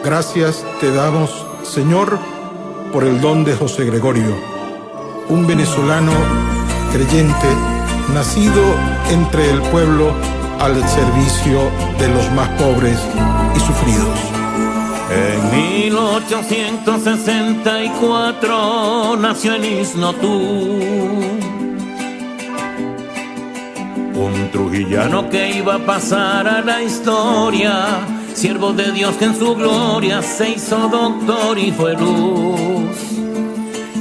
Gracias te damos, Señor, por el don de José Gregorio, un venezolano creyente, nacido entre el pueblo al servicio de los más pobres y sufridos. En 1864 nació en Isnotú, un trujillano que iba a pasar a la historia, siervo de Dios que en su gloria se hizo doctor y fue luz.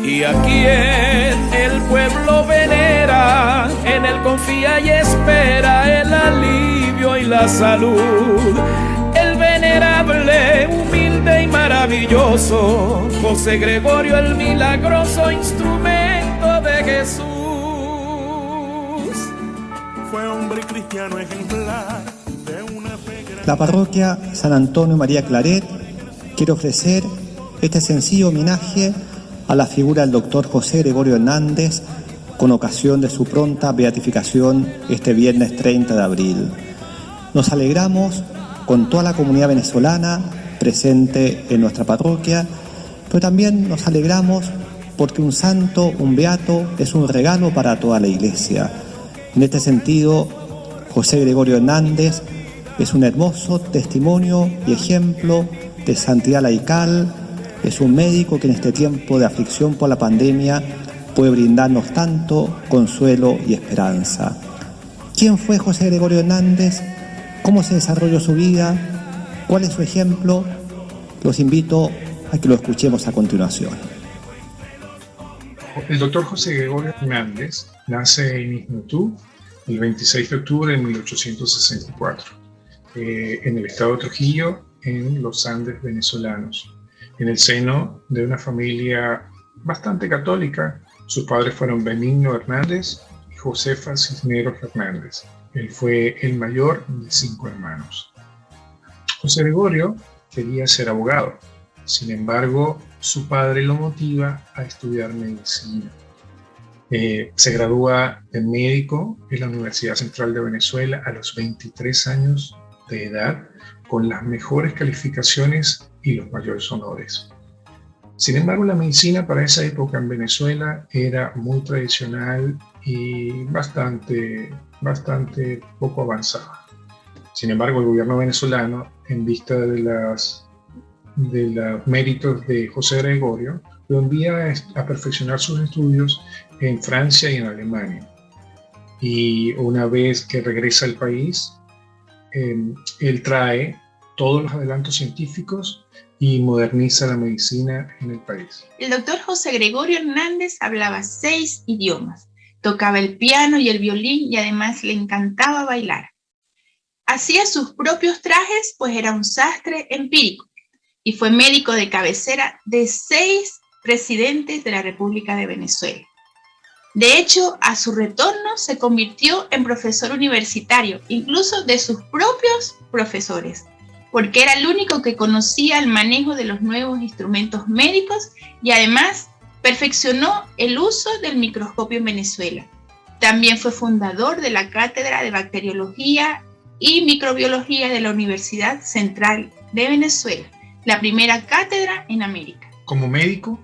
Y a quien el pueblo venera, en él confía y espera el alivio y la salud. El venerable, humilde y maravilloso José Gregorio, el milagroso instrumento de Jesús. Fue hombre cristiano ejemplar de una fe grande. La parroquia San Antonio María Claret quiere ofrecer este sencillo homenaje a la figura del doctor José Gregorio Hernández con ocasión de su pronta beatificación este viernes 30 de abril. Nos alegramos con toda la comunidad venezolana presente en nuestra parroquia, pero también nos alegramos porque un santo, un beato, es un regalo para toda la Iglesia. En este sentido, José Gregorio Hernández es un hermoso testimonio y ejemplo de santidad laical. Es un médico que en este tiempo de aflicción por la pandemia puede brindarnos tanto consuelo y esperanza. ¿Quién fue José Gregorio Hernández? ¿Cómo se desarrolló su vida? ¿Cuál es su ejemplo? Los invito a que lo escuchemos a continuación. El doctor José Gregorio Hernández nace en Isnotú el 26 de octubre de 1864, en el estado de Trujillo, en los Andes venezolanos, en el seno de una familia bastante católica. Sus padres fueron Benigno Hernández y Josefa Cisneros Hernández. Él fue el mayor de 5 hermanos. José Gregorio quería ser abogado. Sin embargo, su padre lo motiva a estudiar medicina. Se gradúa de médico en la Universidad Central de Venezuela a los 23 años de edad, con las mejores calificaciones y los mayores honores. Sin embargo, la medicina para esa época en Venezuela era muy tradicional y bastante poco avanzada. Sin embargo, el gobierno venezolano, en vista de los méritos de José Gregorio, lo envía a perfeccionar sus estudios en Francia y en Alemania. Y una vez que regresa al país, él trae todos los adelantos científicos y moderniza la medicina en el país. El doctor José Gregorio Hernández hablaba 6 idiomas, tocaba el piano y el violín y además le encantaba bailar. Hacía sus propios trajes, pues era un sastre empírico, y fue médico de cabecera de 6 presidentes de la República de Venezuela. De hecho, a su retorno se convirtió en profesor universitario, incluso de sus propios profesores, porque era el único que conocía el manejo de los nuevos instrumentos médicos y además perfeccionó el uso del microscopio en Venezuela. También fue fundador de la Cátedra de Bacteriología y Microbiología de la Universidad Central de Venezuela, la primera cátedra en América. Como médico,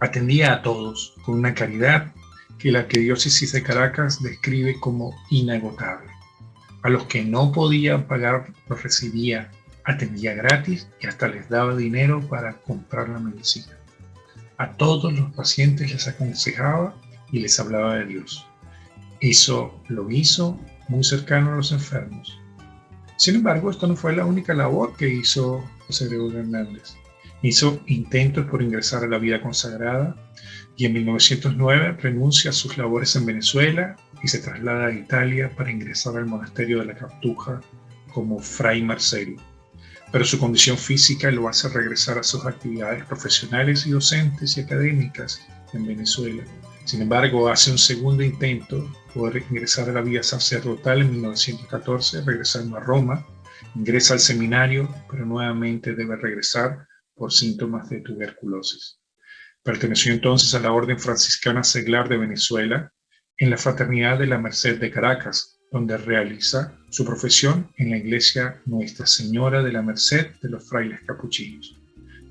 atendía a todos con una caridad que la Arquidiócesis de Caracas describe como inagotable. A los que no podían pagar los recibía, atendía gratis y hasta les daba dinero para comprar la medicina. A todos los pacientes les aconsejaba y les hablaba de Dios. Eso lo hizo muy cercano a los enfermos. Sin embargo, esto no fue la única labor que hizo José Gregorio Hernández. Hizo intentos por ingresar a la vida consagrada y en 1909 renuncia a sus labores en Venezuela y se traslada a Italia para ingresar al monasterio de la Cartuja como fray Marcelo. Pero su condición física lo hace regresar a sus actividades profesionales y docentes y académicas en Venezuela. Sin embargo, hace un segundo intento por ingresar a la vida sacerdotal en 1914, regresando a Roma. Ingresa al seminario, pero nuevamente debe regresar por síntomas de tuberculosis. Perteneció entonces a la Orden Franciscana Seglar de Venezuela en la Fraternidad de la Merced de Caracas, donde realiza su profesión en la iglesia Nuestra Señora de la Merced de los Frailes Capuchinos.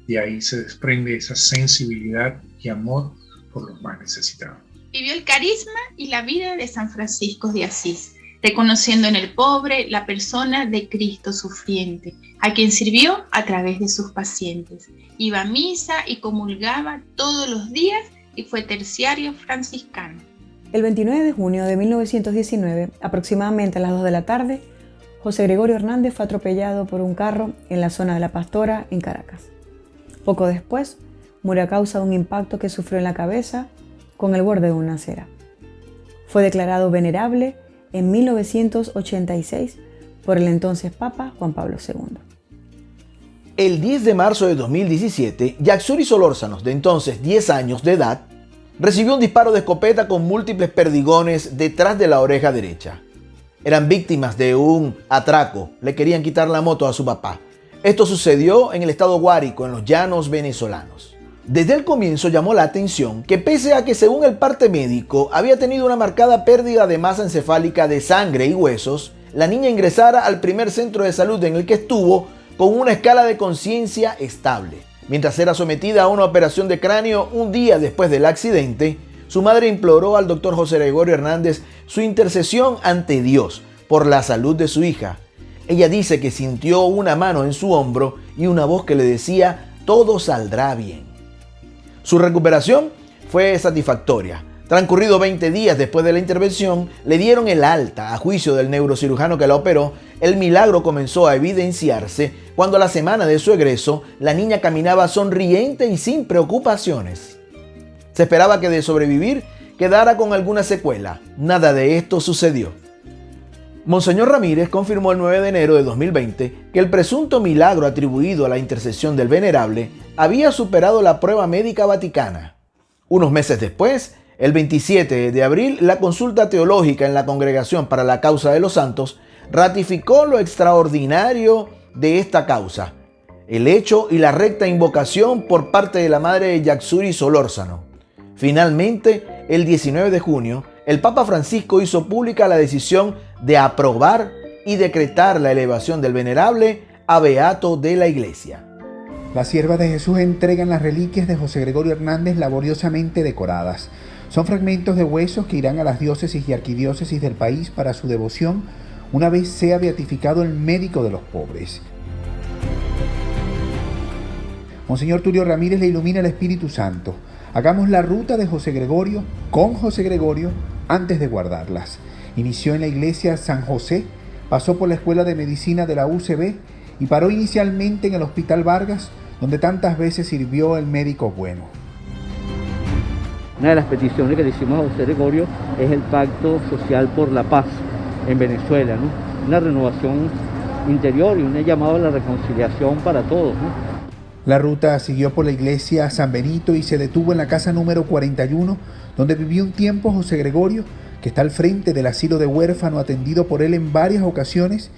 De ahí se desprende esa sensibilidad y amor por los más necesitados. Vivió el carisma y la vida de San Francisco de Asís, reconociendo en el pobre la persona de Cristo sufriente, a quien sirvió a través de sus pacientes. Iba a misa y comulgaba todos los días y fue terciario franciscano. El 29 de junio de 1919, aproximadamente a las 2 de la tarde, José Gregorio Hernández fue atropellado por un carro en la zona de La Pastora, en Caracas. Poco después, murió a causa de un impacto que sufrió en la cabeza con el borde de una acera. Fue declarado venerable en 1986 por el entonces Papa Juan Pablo II. El 10 de marzo de 2017, Yaxuri Solórzano, de entonces 10 años de edad, recibió un disparo de escopeta con múltiples perdigones detrás de la oreja derecha. Eran víctimas de un atraco, le querían quitar la moto a su papá. Esto sucedió en el estado Guárico, en los llanos venezolanos. Desde el comienzo llamó la atención que pese a que según el parte médico había tenido una marcada pérdida de masa encefálica de sangre y huesos, la niña ingresara al primer centro de salud en el que estuvo con una escala de conciencia estable. Mientras era sometida a una operación de cráneo un día después del accidente, su madre imploró al doctor José Gregorio Hernández su intercesión ante Dios por la salud de su hija. Ella dice que sintió una mano en su hombro y una voz que le decía: todo saldrá bien. Su recuperación fue satisfactoria. Transcurrido 20 días después de la intervención, le dieron el alta. A juicio del neurocirujano que la operó, el milagro comenzó a evidenciarse cuando a la semana de su egreso, la niña caminaba sonriente y sin preocupaciones. Se esperaba que de sobrevivir quedara con alguna secuela. Nada de esto sucedió. Monseñor Ramírez confirmó el 9 de enero de 2020 que el presunto milagro atribuido a la intercesión del venerable había superado la prueba médica vaticana. Unos meses después, el 27 de abril, la consulta teológica en la Congregación para la Causa de los Santos ratificó lo extraordinario de esta causa, el hecho y la recta invocación por parte de la madre de Yaxuri Solórzano. Finalmente, el 19 de junio, el Papa Francisco hizo pública la decisión de aprobar y decretar la elevación del venerable a beato de la Iglesia. Las siervas de Jesús entregan las reliquias de José Gregorio Hernández laboriosamente decoradas. Son fragmentos de huesos que irán a las diócesis y arquidiócesis del país para su devoción una vez sea beatificado el médico de los pobres. Monseñor Tulio Ramírez le ilumina el Espíritu Santo. Hagamos la ruta de José Gregorio con José Gregorio antes de guardarlas. Inició en la iglesia San José, pasó por la Escuela de Medicina de la UCB y paró inicialmente en el Hospital Vargas, donde tantas veces sirvió el médico bueno. Una de las peticiones que le hicimos a José Gregorio es el Pacto Social por la Paz en Venezuela, ¿no? Una renovación interior y un llamado a la reconciliación para todos, ¿no? La ruta siguió por la iglesia San Benito y se detuvo en la casa número 41, donde vivió un tiempo José Gregorio, que está al frente del asilo de huérfano atendido por él en varias ocasiones,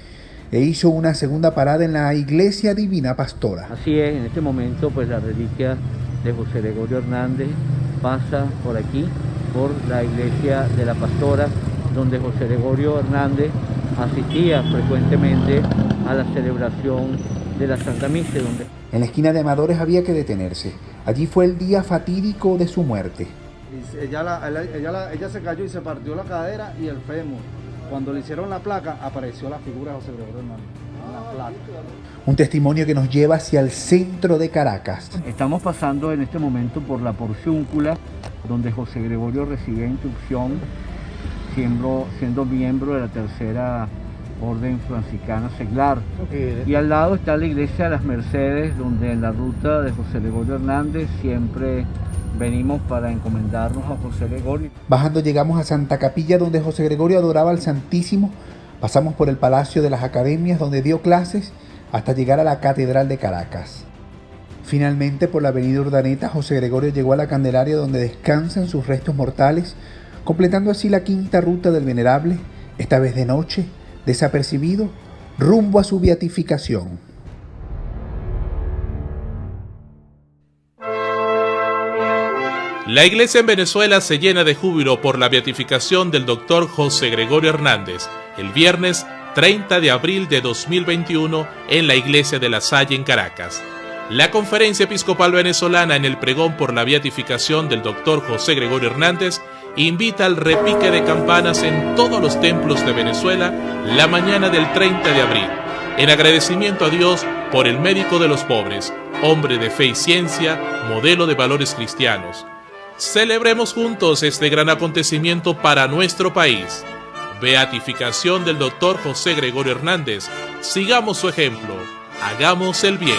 e hizo una segunda parada en la Iglesia Divina Pastora. Así es, en este momento pues la reliquia de José Gregorio Hernández pasa por aquí, por la Iglesia de la Pastora, donde José Gregorio Hernández asistía frecuentemente a la celebración de la Santa Misa. En la esquina de Amadores había que detenerse. Allí fue el día fatídico de su muerte. Ella se cayó y se partió la cadera y el fémur. Cuando le hicieron la placa, apareció la figura de José Gregorio Hernández. La placa. Un testimonio que nos lleva hacia el centro de Caracas. Estamos pasando en este momento por la porciúncula, donde José Gregorio recibía instrucción, siendo miembro de la tercera orden franciscana seglar. Y al lado está la iglesia de las Mercedes, donde en la ruta de José Gregorio Hernández siempre venimos para encomendarnos a José Gregorio. Bajando llegamos a Santa Capilla, donde José Gregorio adoraba al Santísimo. Pasamos por el Palacio de las Academias, donde dio clases, hasta llegar a la Catedral de Caracas. Finalmente, por la avenida Urdaneta, José Gregorio llegó a la Candelaria, donde descansan sus restos mortales, completando así la quinta ruta del venerable, esta vez de noche, desapercibido, rumbo a su beatificación. La iglesia en Venezuela se llena de júbilo por la beatificación del doctor José Gregorio Hernández, el viernes 30 de abril de 2021 en la Iglesia de La Salle en Caracas. La Conferencia Episcopal Venezolana, en el pregón por la beatificación del Dr. José Gregorio Hernández, invita al repique de campanas en todos los templos de Venezuela la mañana del 30 de abril, en agradecimiento a Dios por el médico de los pobres, hombre de fe y ciencia, modelo de valores cristianos. Celebremos juntos este gran acontecimiento para nuestro país. Beatificación del Dr. José Gregorio Hernández. Sigamos su ejemplo. Hagamos el bien.